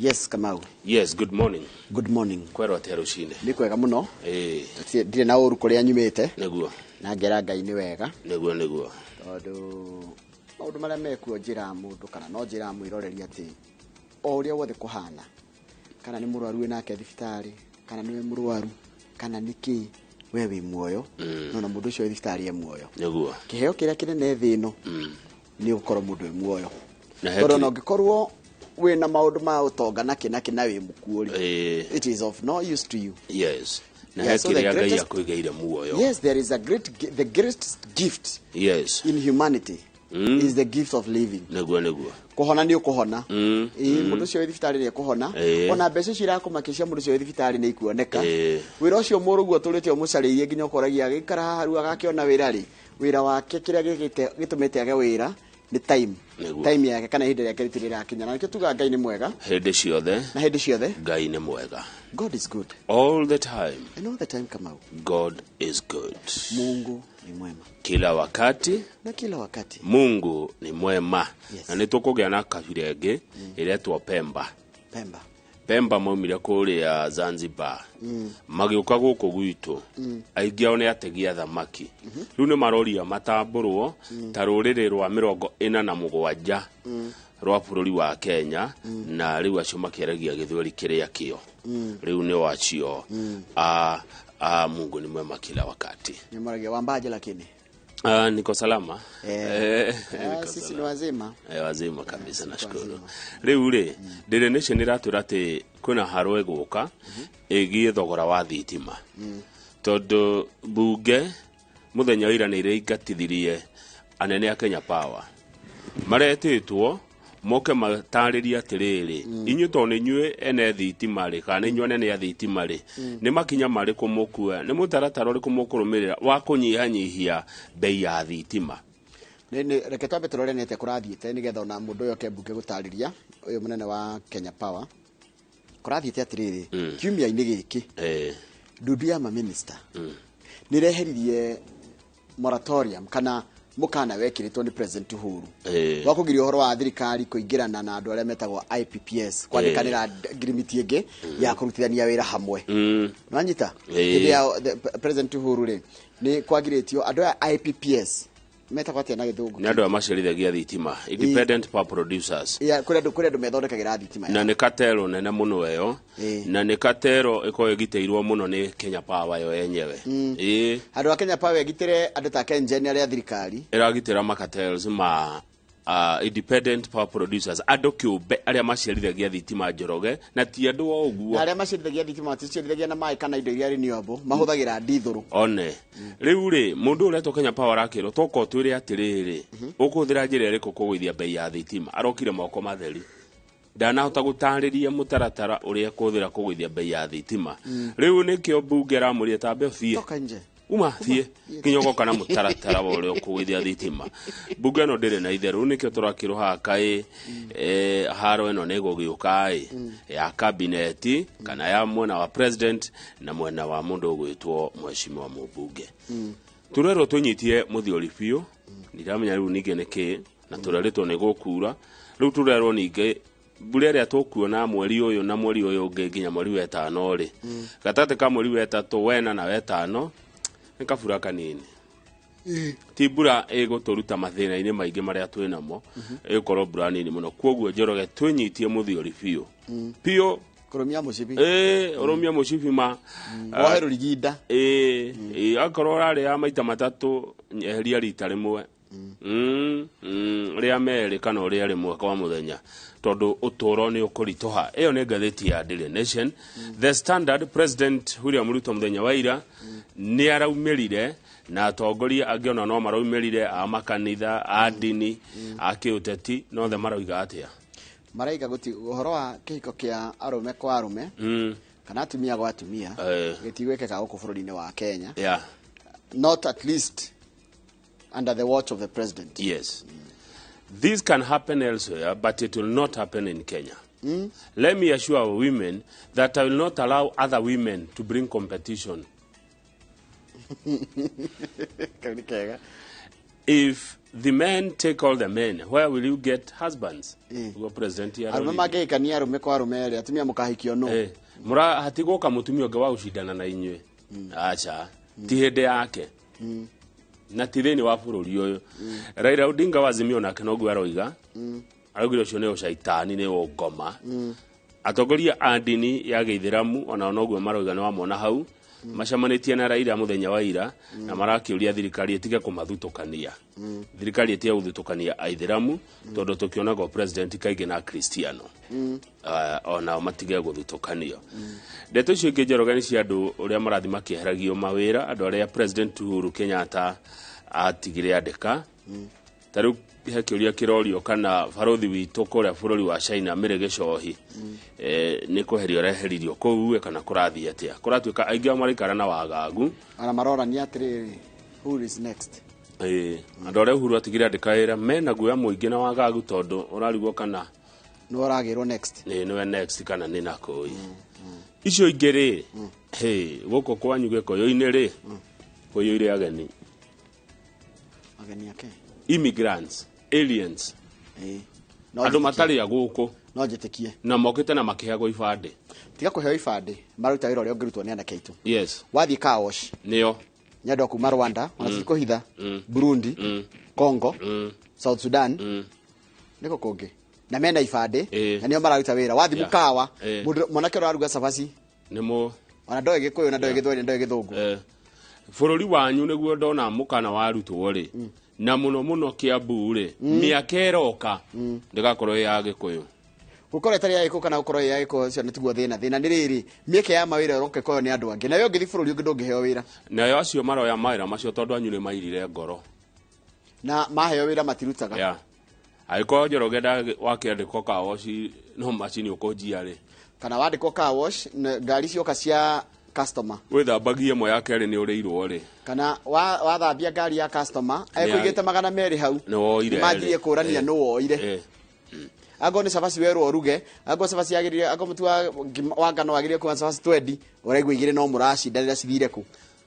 Yes, Kamau. Yes, good morning. Good morning. Kwero atero shine. Ni kwega muno. Ndire na uru kuria nyumite. Neguo. Na ngera Ngai ni wega. Neguo. Tondu maundu maria mekuo njira mundu kana no njira mwiroreri ati o uria wothe kuhana. Kana ni murwaru nake thibitari, kana ni murwaru, kana niki we wi muoyo. No na mundu ucio thibitari e muoyo. Neguo. Kiheo kiria kinene thi ino. Ni ukorwo mundu e muoyo. Tondu no ngikorwo we na maundu ma utonga na kina we mukuuri. It is of no use to you. Yes. Na hakiri Ngai akuigeire muoyo. Yes, there is the greatest gift. Yes. In humanity is the gift of living. Neguo. Kuhona ni ukuhona. Mundu cio thibitari ni kuhona. Ona mbeca cirakumakisha mundu cio thibitari ni ikuoneka. Wira ucio muruguo turite umucaririe nginya ukoragia gikara haru agakiona wira ri. Wira wake kiria gitumite age wira ni time. Time yake kana hinde yake ritirira kinya na tuga Ngai ni mwega. Hinde ciothe. Na hinde ciothe. Ngai ni mwega. God is good. All the time. And all the time come out. God is good. Mungu ni mwema. Kila wakati. Na kila wakati. Mungu ni mwema. Yes. Na nitukugia na kabira ingi iretwo Pemba. Pemba maumire kuria Zanzibar. Magiuka guku gwitu. Aingi ao ni ategia thamaki. Riu ni maroria matamburwo ta ruriri rwa 47 rwa bururi wa Kenya na riu acio makeragia githweri kiria kio. Riu ni wacio Mungu ni mwema kila wakati. Ni maragia wambaje lakini niko salama. Sisi ni wazima. Wazima kabisa nashukuru. Riu Daily Nation iratura ati kuna harwe guka igie thogora wa thitima. Tondu bunge muthenya ira ni igatithirie anene a Kenya Power. Maretitwo moke matariria atiriri inyu to ni nyue ene thitima ri kana inyu anene a thitima ri ni makinya mari kumukua ni mutaratara ri kumukurumirira wa kunyihanyihia bei ya thitima. Ni reke twambe turore nete kurathiite ni getha ona mundu yo kembunge gutariria uyu munene wa Kenya Power kurathiite atiriri kiumia ini giki ndudu ya ma minister ni reheririe moratorium kana mukana wekiritwo ni President Uhuru wa kugiria uhoro wa thirikari kuingirana na andu aria metagwo IPPS kwandikanira agreement ingi ya kurutithania wira hamwe nanyita ya President Uhuru ni kwagiritio andu ya IPPS metagwo atia na githungu ni andu amacirithagia thitima independent power producers kuri andu methondekagira thitima na ni katero nene muno eyo na ni katero iko egiteirwo muno ni Kenya Power yo yenyewe andu a Kenya Power egitire andu ta engineer ya thirikari iragitira makatels ma independent power producers andu kiumbe aria maciarithagia thitima njoroge na ti andu o uguo na aria maciarithagia thitima maciarithagia na mai kana indo iria renewable mahuthagira ndithuru one riu mundu uretwo Kenya Power rakiro toko twire atiriri ukuthira njira iriku kugwithia bei ya thitima arokire moko matheri ndanahota gutariria mutaratara uria kuthira kugwithia bei ya thitima riu nikio bunge ramuria tambe fie toka nje uma thie kinyoko kana mutaratara wa uria kugwithia thitima bunge no ndire na itheru nikio turakiroha kai haro eno nego giuka ya cabinet kana ya mwena wa president na mwena wa mundu gwitwo mheshimiwa mubunge turero tunyitie muthiori biu ndiramenya riu ninge niki na turaritwo ni gukura riu turero ninge burere atukuona mweri uyu na mweri uyu ungi nginya mweri wa 5 ri gatate ka mweri wa 3 wena na wa 5 nikabura kanini tibura egotoruta mathina ine maingi maria twinamo ekorwo bura nini muno kwoguo njoroge twinyitie muthiori biu pio kurumia mushibi oromia mushibi ma oheru liginda akorwo rari ya maita matatu eheria rita rimwe ria meri kana ria rimwe kwa muthenya tondu utoro ni ukuritoha iyo ni ngatheti ya Daily Nation. The Standard, President William Ruto muthenya wa ira ni araumirire na atongoria angiona no maraumirire a makanitha a dini a kiuteti no the marauiga atia maraiga guti uhoro wa kihiko kia arume kwa arume kana atumia kwa atumia gitigwekeka guku bururi-ini wa Kenya not at least under the watch of the president. Yes. This can happen elsewhere, but it will not happen in Kenya. Let me assure our women that I will not allow other women to bring competition. if the men take all the men, where will you get husbands? Go president here. Arume magekania arume kwa arume ri atumia mukahikio no. Mura hatigoka mutumia unge wa ushindana na inywe. Acha ti hende yake. Na tireni wa bururi uyu. Raila Odinga wa Azimio nake no gwa roiga. Arugire ucio ne ucaitani ne ugoma. Atongoria andini ya Gĩithĩramu ona noguo maroiga ni wamona hau. Macamanitie na Raila muthenya wa ira na marakiuria thirikari itige kumathutukania. Thirikari itige guthutukania Aithĩramu tondu tukionaga president kaige na Cristiano. Ona matige guthutukanio. Ndeto icio ingĩ njorogani cia andu uria marathi makieheragio mawira andu aria President Uhuru Kenyatta atigire andika. Taru hekiuria kirorio kana barothi witu kuria bururi wa China Mire Gichohi ni kuherio reheririo kuu kana kurathi atia kuratuika aingi amarikara na wagagu ana marora ni atiri who is next andore Uhuru atigire andikaira mena guya muingi na wagagu tondu urarigwo kana no ragirwo next niwe next kana ni nakoi icio ingiri guko kwanyu gikoyo-ini ri koyo-ire ageni yake immigrants aliens andu matari aguko no njitikie na mokite na makihago ibande tiga kuheo ibande maruta wira uria ngirutwo ni anake itu yes wathi kaosh nio nyendo kuma Rwanda ona kuhitha Burundi Congo South Sudan niko konge na mena ibande na nio mararuta wira wathi mukawa mwanake uraruga sabaci nimo ona ndoe gikuyu na ndoe githwani ndoe githungu bururi wanyu niguo ndona mukana warutwo ri na muno Kiambu ri miaka iroka ndigakorwo ya gikuyu gukora itari ya iko kana gukora ya iko cio nitiguo thina ni riri mieke ya mawira roke koyo ni andu angi nayo ngithi bururi ungi ndungiheo wira nayo acio maroya mawira macio tondu anyu ni mairire ngoro na maheo wira matirutaga aiko Njoroge wakiandikwo kawoci no macini ukonjia ri kana wandikwo kawosh ngari cioka cia customer withambagie mo yake ri ni uriirwo ri kana wathambia ngari ya customer ekuigite 200 hau no ire mathie kurania no woire ago ni sabaci werwo oruge ago sabaci yagirire ago mutu wa ngano wagirire kwa sabaci twendi uraigwa igire no muracindanira cithire ku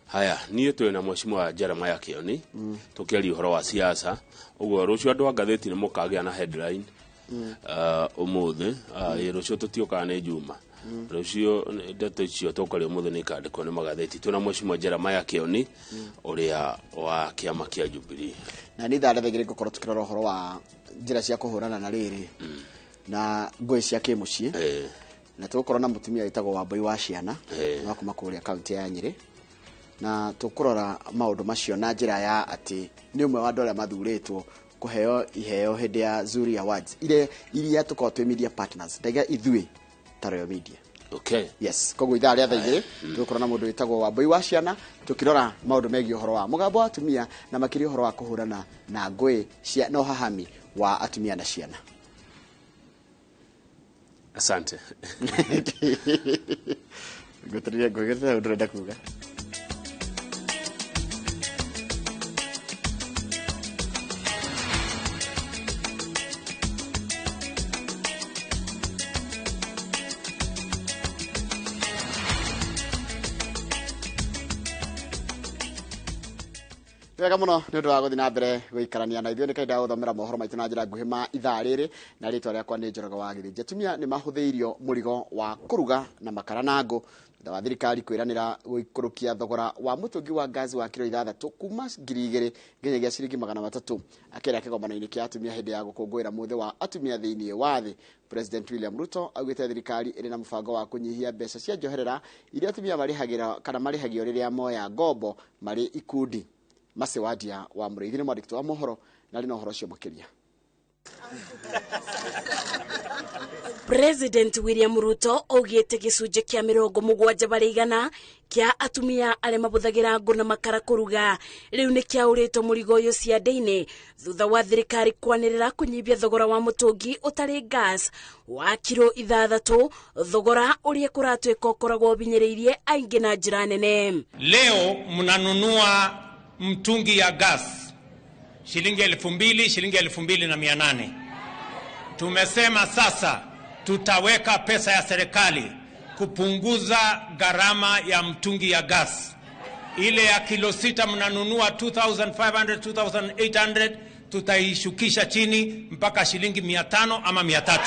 haya nie twina Mheshimiwa Jeremiah Kioni tukiari uhoro wa siasa ugo rucio andu a ngatheti ni mukagia na headline umuthi rucio tutioka ni Juma rucio ndeto icio tukario umuthi ni kandiko ni magatheti twina Mheshimiwa Jeremiah Kioni uria wa kiama kia Jubilee na ni thare thegire gukorwo tukirora uhoro wa njira cia kuhurana na riri na ngoi cia kimucie na tukorwo na mutumia witagwo Wambui wa Ciana wa kuma kuria kaunti ya Nyeri na tukurora maundu macio na njira ya ati ni umwe wa andu aria mathuritwo kuheo iheo hindi ya Zuri Awards iria tukorwo twi media partners ndaiga ithui Taroyo Media. Okay. Yes, koguo ithaa ria thaigire tukurora na mundu witagwo Wambui wa Ciana tukirora maundu megi uhoro wa mugambo wa atumia na makiri uhoro wa kuhurana na ngui cia no hahami wa atumia na ciana. Asante. Goteria ngogete ndurenda kuga. Wega muno ni undu wa guthi na mbere guikarania na ithuĩ ni kaida guthomera mohoro maitu na njira nguhi ma ithaa rĩrĩ na ritwa rĩakwa nĩ Njoroge wa Gĩthĩnji. Atumia nĩ mahũthĩirio mũrigo wa kuruga na makara na ngũ thutha wa thirikari kwĩranĩra gũikũrũkia thogora wa mũtũngi wa ngazi wa kilo 6 kuma 2,000 nginyagia ciringi 300 akĩrĩa kĩgomano-inĩ kĩa atumia hĩndĩ ya gũkũngũĩra mũthĩ wa atumia thĩinĩ wa thĩ. President William Ruto augĩte thirikari ĩrĩ na mũbango wa kũnyihia mbeca cia njoherera iria atumia marĩhagĩra kana marĩhagio rĩrĩa moya ngombo marĩ ikundi. Masewadia wa Muriithi ni mwandĩki wa mohoro na rĩ na ũhoro ũcio makĩria. President William Ruto augĩte gĩcunjĩ kĩa 70% kĩa atumia arĩa mabũthagĩra ngũ na makara kũruga rĩu nĩ kĩaũrĩtwo mũrigo ũyũ ciande-inĩ thutha wa thirikari kwanĩrĩra kũnyihia thogora wa mũtũngi ũtarĩ gas wa kilo 6 thogora ũrĩa kũratuĩka ũkoragwo binyĩrĩirie aingĩ na njĩra nene. Leo mnanunua mtungi ya gas shilingi 2,000, shilingi 2,800. Tumesema sasa tutaweka pesa ya serikali kupunguza gharama ya mtungi ya gas ile ya kilo 6 mnanunua 2,500, 2,800, tutaishukisha chini mpaka shilingi 500 ama 300.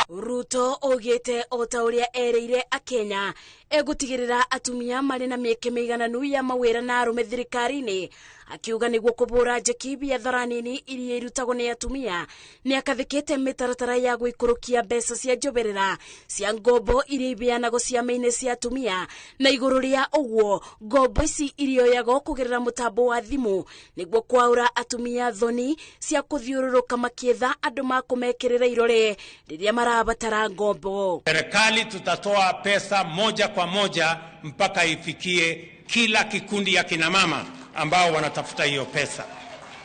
Ruto ogete ota uria ereire akenya egutigirira atumia mari na mieke meigananu ya mawira na arume thirikari-ini, akiuga niguo kubura njeki biathara nini iria irutagwo ni atumia ni akathikite mitaratara ya gwikurukia mbeca cia njoberera cia ngombo iria ibeanagwo ciama-ini cia atumia, na iguru ria uguo ngombo ici irioyagwo kugerera mutambo wa thimu niguo kwaura atumia thoni cia kuthiururuka makietha andu makumekirira irore riria marabatara ngombo. Serikali tutatoa pesa moja kwa moja mpaka ifikie kila kikundi ya kina mama ambao wanatafuta hiyo pesa.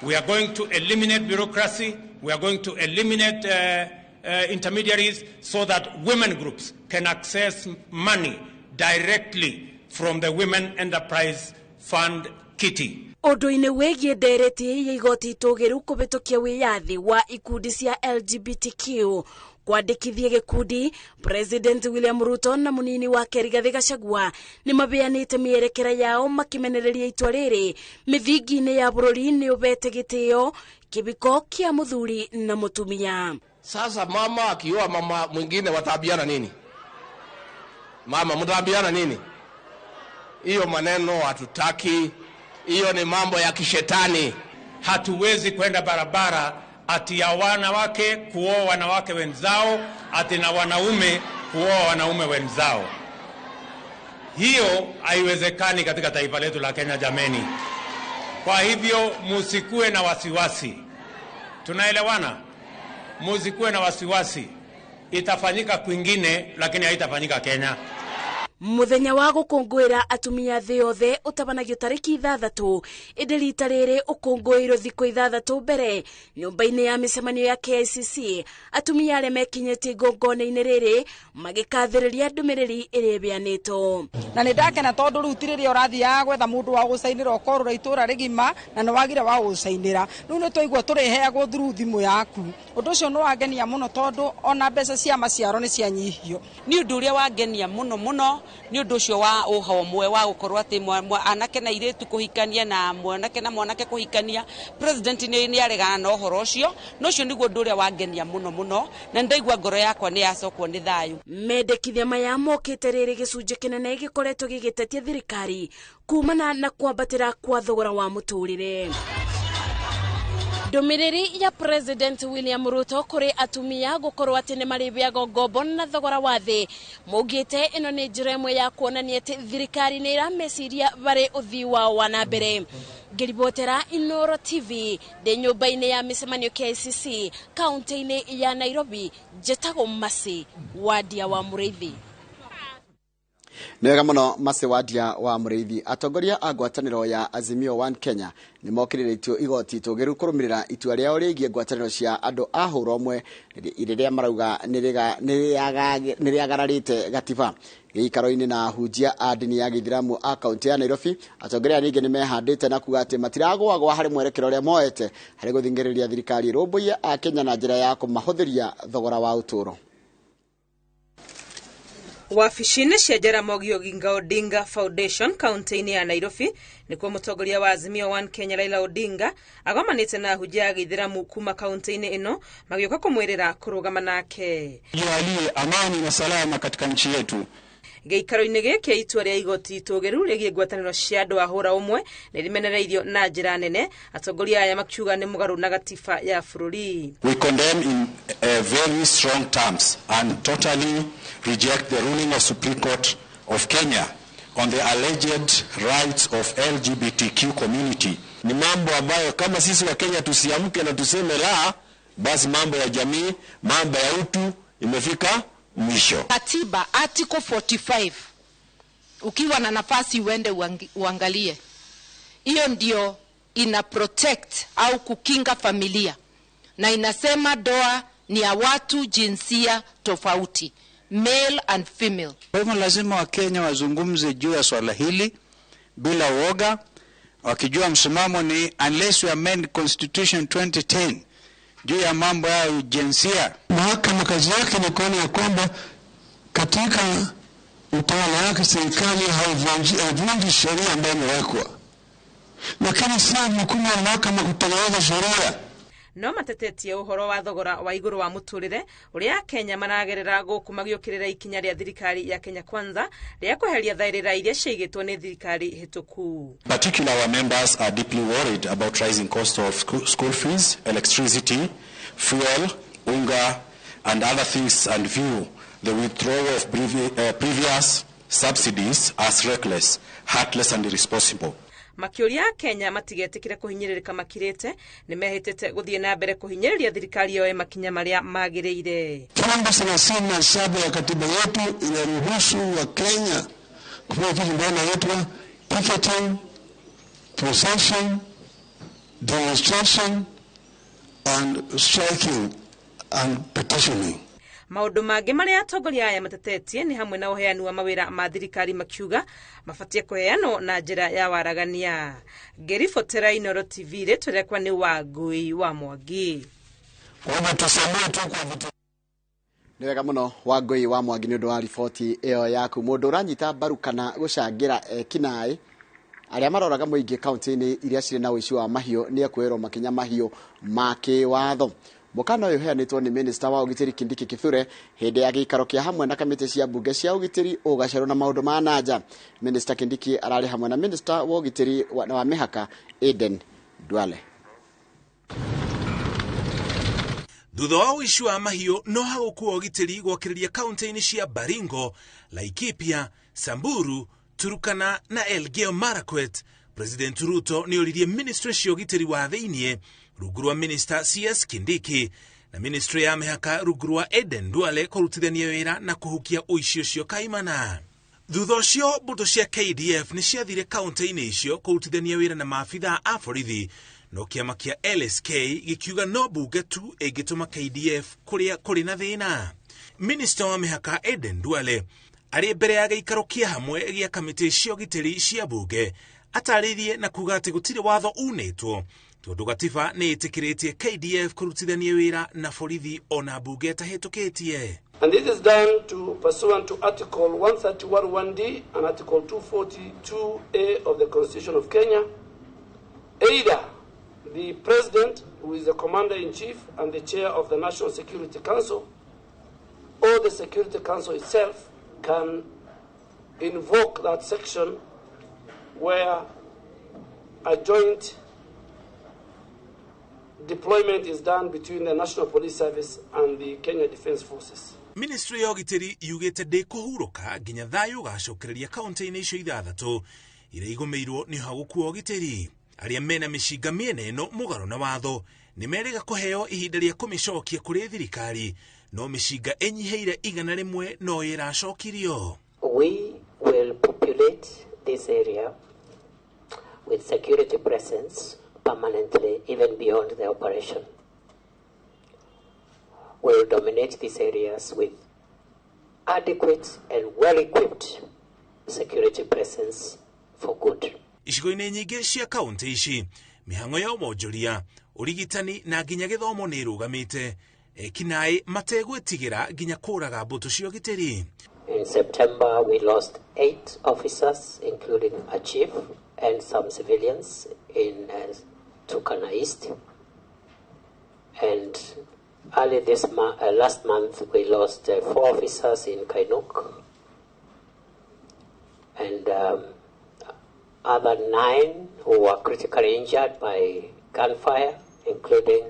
We are going to eliminate bureaucracy, we are going to eliminate intermediaries so that women groups can access money directly from the Women Enterprise Fund Kitty. Undu-ini wegie ndereti ya igoti itugiru kubitukia wiyathi wa ikundi cia LGBTQ kwandikithia gikundi, President William Ruto na munini wake Rigathi Gachagua ni mabeanite mierekera yao makimenereria itwa riri mithingi-ini ya bururi ni ubete gitio kibiko kia muthuri na mutumia. Sasa mama akioa mama mwingine wataambiana nini? Mama mtaambiana nini? Hiyo maneno hatutaki. Hiyo ni mambo ya kishetani. Hatuwezi kwenda barabara ati ya wanawake kuoa wanawake wenzao, ati na wanaume kuoa wanaume wenzao. Hiyo haiwezekani katika taifa letu la Kenya, jameni. Kwa hivyo musikue na wasiwasi. Tunaelewana? Musikue na wasiwasi. Itafanyika kwingine lakini haitafanyika Kenya. Muthenya wa gukungwira atumia thi yothe utabanagio tariki 6 indi rita riri ukungwiro thikũ 6 mbere nyumba-ini ya micemanio ya KICC. Atumia aria mekinyete igongona-ini riri magikathiriria ndumiriri iria beanitwo. Na ni ndakena tondu riu tiriria urathiaga gwetha mundu wa gucainira ukorura itura rigima na ni wagire wa gucainira. Riu ni twaigua turiheagwo through thimu yaku. Undu ucio ni wangenia muno tondu ona mbeca cia maciaro ni cianyihio. Ni undu uria wangenia muno ni undu ucio wa uhomwe wa gukorwo ati anake na iretu kuhikania na mwanake na mwanake kuhikania. President ni aregana na uhoro ucio, no ucio niguo undu uria wangenia muno na ndaigua ngoro yakwa ni yacokwo ni thayu. Mendekithia maya mokite riri gicunje kinene gikoretwo gigitetia thirikari kumana na kwambatira kwa thogora wa muturire. Ndumiriri ya President William Ruto kuri atumia gukorwo ati ni maribeaga ngombo na thogora wa thi mugite ino ni njira imwe ya kuonania ati thirikari ni irameciria bari uthii wao wa na mbere. Ngiribotera Inoro TV de nyumba-ini ya micemanio KICC kaunti-ini ya Nairobi, Jetago Masi wadia wa Mureithi. Nega muno Masi wadia wa Mureithi. Atongoria a ngwataniro ya Azimio One Kenya ni mokiriritio igoti tugiru kurumirira itua riao rigie ngwataniro cia andu a huro omwe iriria marauga niriagararite gatiba giikaro-ini na hujia a dini ya Githiramu a kaunti ya Nairobi. Atongoria ningi ni mehandite na kuga ati matiragwagwa hari mwerekero ria moete hari guthingiriria thirikari rumbuye a Kenya na njira ya kumahuthiria thogora wa uturo. Wabici-ini cia Jaramogi Oginga Odinga Foundation kaunti-ini ya Nairobi nikuo mutongoria wa Azimio One Kenya Raila Odinga agomanite na hujia ya Githiramu kuma kaunti-ini ino magioka kumwirira kurugama nake. Jalie amani na salama katika nchi yetu. Giikaro-ini giki itua ria igoti itugiru rigie ngwataniro cia andu a hura umwe nirimenereirio na njira nene. Atongoria aya makiuga ni mugaru na gatiba ya bururi. We condemn in very strong terms and totally reject the ruling of Supreme Court of Kenya on the alleged rights of LGBTQ community. Ni mambo ambayo kama sisi wa Kenya tusiamke na tuseme la, basi mambo ya jamii, mambo ya utu imefika mwisho. Katiba article 45 ukiwa na nafasi uende uangalie. Hiyo ndio ina protect au kukinga familia. Na inasema doa ni ya watu jinsia tofauti, male and female. Kwa hivyo lazima Wakenya wazungumze juu ya swala hili bila uoga, wakijua msimamo ni unless we amend Constitution 2010 juu ya mambo ya jinsia. Mahakama kazi yake ni kuona ya kwamba katika utawala wake serikali haivunji sheria ambayo imewekwa, lakini si jukumu la mahakama kutekeleza sheria. No matetetie uhoro wa thogora wa iguru wa muturire uria Kenya maragerera gukumagiukirira ikinya ria thirikari ya Kenya Kwanza ria kuheria thairira iria ciigitwo ni thirikari hituku. Particularly our members are deeply worried about rising cost of school fees, electricity, fuel, unga and other things, and view the withdrawal of previous subsidies as reckless, heartless and irresponsible. Makiuria Kenya matigetikire kuhinyiririka makirite nimehitete guthie na mbere kuhinyiriria thirikari yoe makinya maria magirire. Kifungu 37 ya katiba yetu inaruhusu wa Kenya kufanya kitu inaitwa picketing, procession, demonstration and striking and petitioning. Maundu mangi maria atongoria aya matetetie ni hamwe na uheani wa mawira ma thirikari makiuga mafatie kuheanwo na njira ya waragania. Gerifotera Inoro TV retwerekwa ni Wangui wa Mwangi. Ni wega muno Wangui wa Mwangi ni undu wa riboti iyo yaku. Mundu uranyita mbaru kana gucangira kinai aria maroraga muingi kaunti-ini iria ciri na uici wa mahio ni ekwirwo makinya mahio make watho. Mukana uyu heanitwo ni Minister wa Ugitiri Kindiki Kithure hindi ya gikaro kia hamwe na kamiti cia bunge cia ugitiri ugacero na maundu ma nanja. Minister Kindiki arari hamwe na Minister wa Ugitiri wa mihaka Aden Duale. Thutha wa uici wa mahio no hagukuwa ugitiri gwakiriria kaunti-ini cia Baringo, Laikipia, Samburu, Turukana na Elgeyo Marakwet, President Ruto ni oririe ministry cia ugitiri wa thiinie rungu rwa Minister CS Kindiki na ministry ya mihaka rungu rwa Aden Duale kurutithania wira na kuhukia uici ucio kaimana. Thutha ucio mbuto cia KDF ni ciathire kaunti-ini icio kurutithania wira na maafitha a borithi, no kiama kia LSK gikiuga no bunge tu igituma KDF kuria kuri na thina. Minister wa mihaka Aden Duale ari mbere ya gikaro kia hamwe gia kamiti cia ugitiri cia bunge ataririe na kuga ati gutire watho unetwo tondu gatiba ni itikiritie KDF kurutithania wira na borithi ona bunge tahitukitie. And this is done pursuant to Article 131(1)(d) and Article 242(a) of the Constitution of Kenya. Either the President, who is the Commander-in-Chief and the Chair of the National Security Council, or the Security Council itself can invoke that section where a joint deployment is done between the National Police Service and the Kenya Defence Forces. Ministry ya ugitiri yugite ndikuhuruka nginya thayu gacokereria kaunti-ini icio ithathatu iria igumirwo ni hagukuwa ugitiri. Aria mena mishinga miene no mugaro na watho ni merega kuheo ihinda ria kumicokia kuri thirikari, no mishinga enyiheire igana rimwe no iracokirio. We will populate this area with security presence permanently, even beyond the operation. We will dominate these areas with adequate and well-equipped security presence for good. Icigo-ini nyingi cia kaunti ici mihango ya umonjoria, urigitani na nginya githomo ni rugamite, kinai mategwitigira nginya kuraga mbuto cia ugitiri. In September, we lost 8 officers, including a chief and some civilians in Turkana East. And early last month, we lost 4 officers in Kainuk. And other 9 who were critically injured by gunfire, including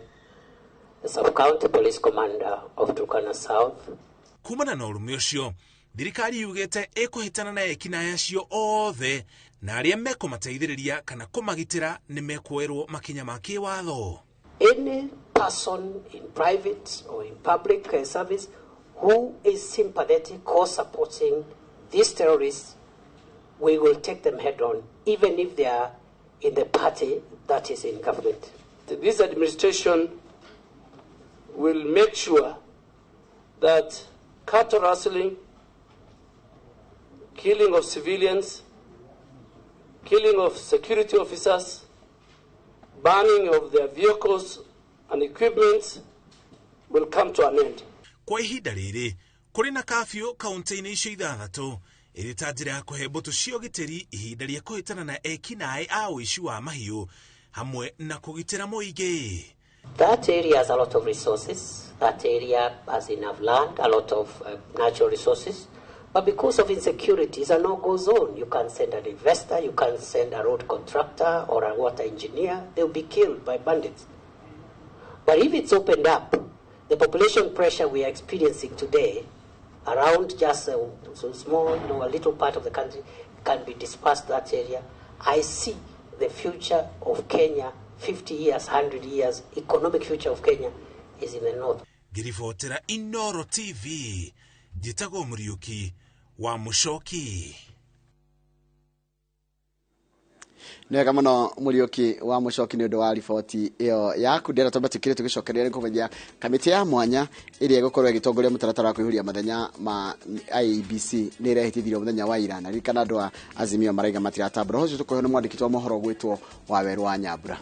the sub-county police commander of Turkana South. Kumana na urume ucio, thirikari yugete ikuhitana na ekinaya cio othe na aria mekumateithiriria kana kumagitira ni mekwerwo makinya ma kiwatho. Any person in private or in public service who is sympathetic or supporting these terrorists, we will take them head on, even if they are in the party that is in government. This administration will make sure that cattle rustling, killing of civilians, killing of security officers, burning of their vehicles and equipment will come to an end. Kwa ihinda riri, kuri na kafyu kaunti-ini icio ithathatu, ĩrĩ ta njĩra ya kũhe mbũtũ cia ũgitĩri ihinda rĩa kũhĩtana na ekinaĩ a ũici wa mahiũ hamwe na kũgitĩra mũingĩ. That area has a lot of resources. That area has enough land, a lot of natural resources. But because of insecurity, it's a no-go zone. You can't send an investor, you can't send a road contractor or a water engineer. They'll be killed by bandits. But if it's opened up, the population pressure we are experiencing today around just a small, a little part of the country can be dispersed to that area. I see the future of Kenya, 50 years, 100 years, economic future of Kenya is in the north. Giribotera Inoro TV, Jitago Muriuki, wa Mushoki. Nega muno Muriuki wa Mushoki ni undu wa riboti iyo yaku ndera tomba tukire tugicokeria ni kumenyia kamiti ya mwanya iri gukorwo igitongoria mutaratara wa kuihuria mathenya ma IEBC ni irehitithirio muthenya wa ira na rikana andu a Azimio maraiga matiratambura hocio tukohe no mwandiki twa mohoro gwitwo wa Weru wa Nyambura.